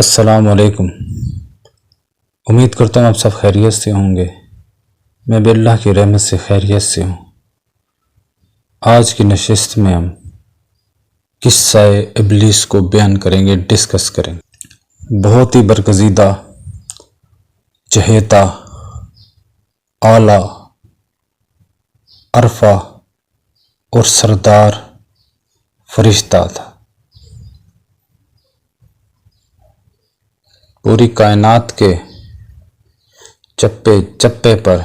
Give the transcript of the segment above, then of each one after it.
السلام علیکم۔ امید کرتا ہوں آپ سب خیریت سے ہوں گے۔ میں بھی اللہ کی رحمت سے خیریت سے ہوں۔ آج کی نشست میں ہم قصہ ابلیس کو بیان کریں گے، ڈسکس کریں گے۔ بہت ہی برگزیدہ، چہیتا، اعلیٰ، عرفہ اور سردار فرشتہ تھا۔ پوری کائنات کے چپے چپے پر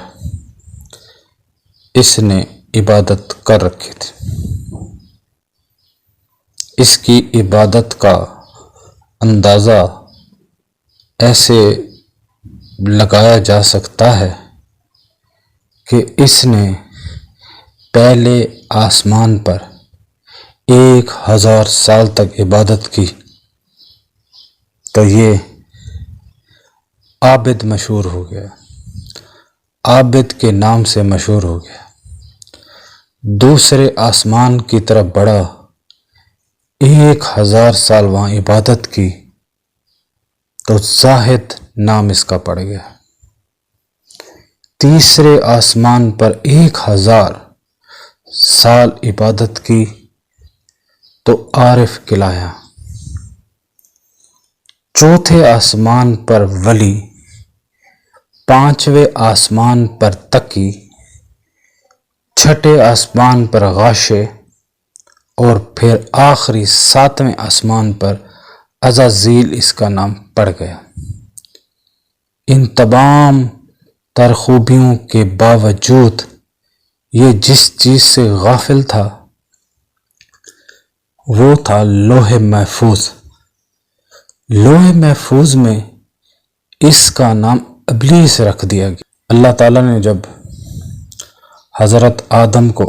اس نے عبادت کر رکھی تھی۔ اس کی عبادت کا اندازہ ایسے لگایا جا سکتا ہے کہ اس نے پہلے آسمان پر 1000 سال تک عبادت کی تو یہ عابد مشہور ہو گیا، عابد کے نام سے مشہور ہو گیا۔ دوسرے آسمان کی طرف بڑھا، 1000 سال وہاں عبادت کی تو زاہد نام اس کا پڑ گیا۔ تیسرے آسمان پر 1000 سال عبادت کی تو عارف کہلایا۔ چوتھے آسمان پر ولی، پانچویں آسمان پر تقی، چھٹے آسمان پر غاشے اور پھر آخری 7ویں آسمان پر عزازیل اس کا نام پڑ گیا۔ ان تمام تر خوبیوں کے باوجود یہ جس چیز سے غافل تھا وہ تھا لوح محفوظ۔ لوح محفوظ میں اس کا نام ابلیس رکھ دیا گیا۔ اللہ تعالیٰ نے جب حضرت آدم کو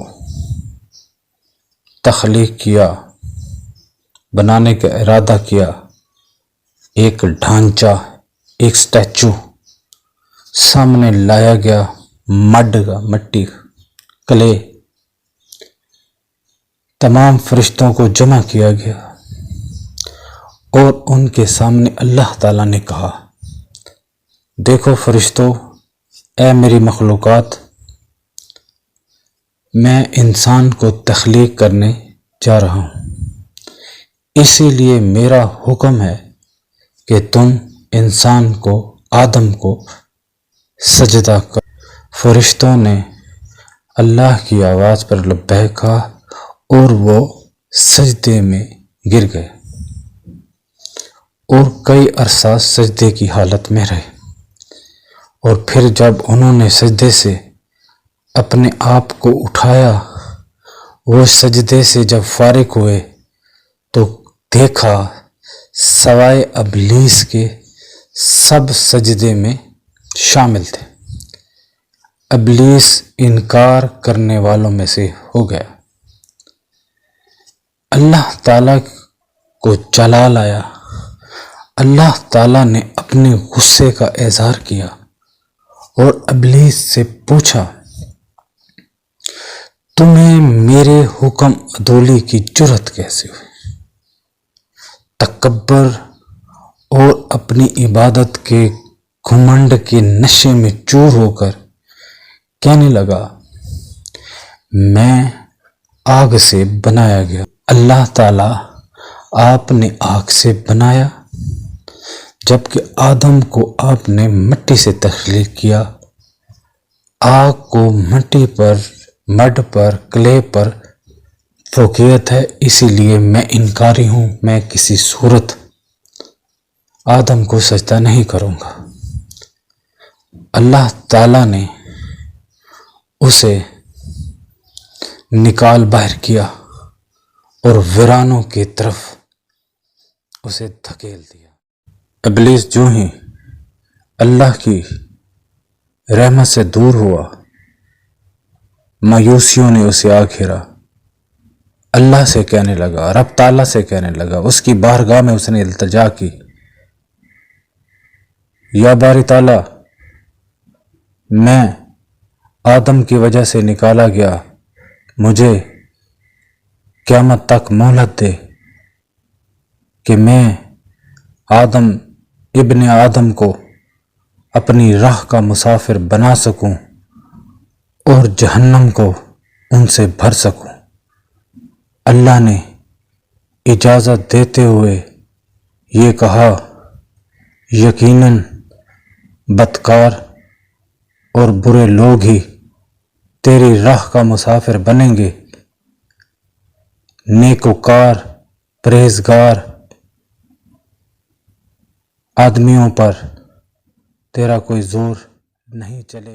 تخلیق کیا، بنانے کا ارادہ کیا، ایک ڈھانچہ، ایک سٹیچو سامنے لایا گیا، مٹی کلے، تمام فرشتوں کو جمع کیا گیا اور ان کے سامنے اللہ تعالیٰ نے کہا، دیکھو فرشتوں، اے میری مخلوقات، میں انسان کو تخلیق کرنے جا رہا ہوں، اسی لیے میرا حکم ہے کہ تم انسان کو، آدم کو سجدہ کر۔ فرشتوں نے اللہ کی آواز پر لبیک کہا اور وہ سجدے میں گر گئے اور کئی عرصہ سجدے کی حالت میں رہے، اور پھر جب انہوں نے سجدے سے اپنے آپ کو اٹھایا، وہ سجدے سے جب فارغ ہوئے تو دیکھا سوائے ابلیس کے سب سجدے میں شامل تھے۔ ابلیس انکار کرنے والوں میں سے ہو گیا۔ اللہ تعالیٰ کو جلال آیا، اللہ تعالیٰ نے اپنے غصے کا اظہار کیا اور ابلیس سے پوچھا، تمہیں میرے حکم عدولی کی جرأت کیسے ہوئی؟ تکبر اور اپنی عبادت کے گھمنڈ کے نشے میں چور ہو کر کہنے لگا، میں آگ سے بنایا گیا۔ اللہ تعالیٰ آپ نے آگ سے بنایا، جبکہ آدم کو آپ نے مٹی سے تخلیق کیا۔ آگ کو مٹی پر، مڈ پر، کلے پر فوقیت ہے، اسی لیے میں انکاری ہوں، میں کسی صورت آدم کو سجدہ نہیں کروں گا۔ اللہ تعالیٰ نے اسے نکال باہر کیا اور ویرانوں کی طرف اسے دھکیل دیا۔ ابلیس جو ہی اللہ کی رحمت سے دور ہوا، مایوسیوں نے اسے آ گھیرا۔ اللہ سے کہنے لگا، رب تعالیٰ سے کہنے لگا، اس کی بارگاہ میں اس نے التجا کی، یا باری تعالیٰ، میں آدم کی وجہ سے نکالا گیا، مجھے قیامت تک مہلت دے کہ میں آدم ابن آدم کو اپنی راہ کا مسافر بنا سکوں اور جہنم کو ان سے بھر سکوں۔ اللہ نے اجازت دیتے ہوئے یہ کہا، یقیناً بدکار اور برے لوگ ہی تیری راہ کا مسافر بنیں گے، نیکوکار پرہیزگار آدمیوں پر تیرا کوئی زور نہیں چلے گا۔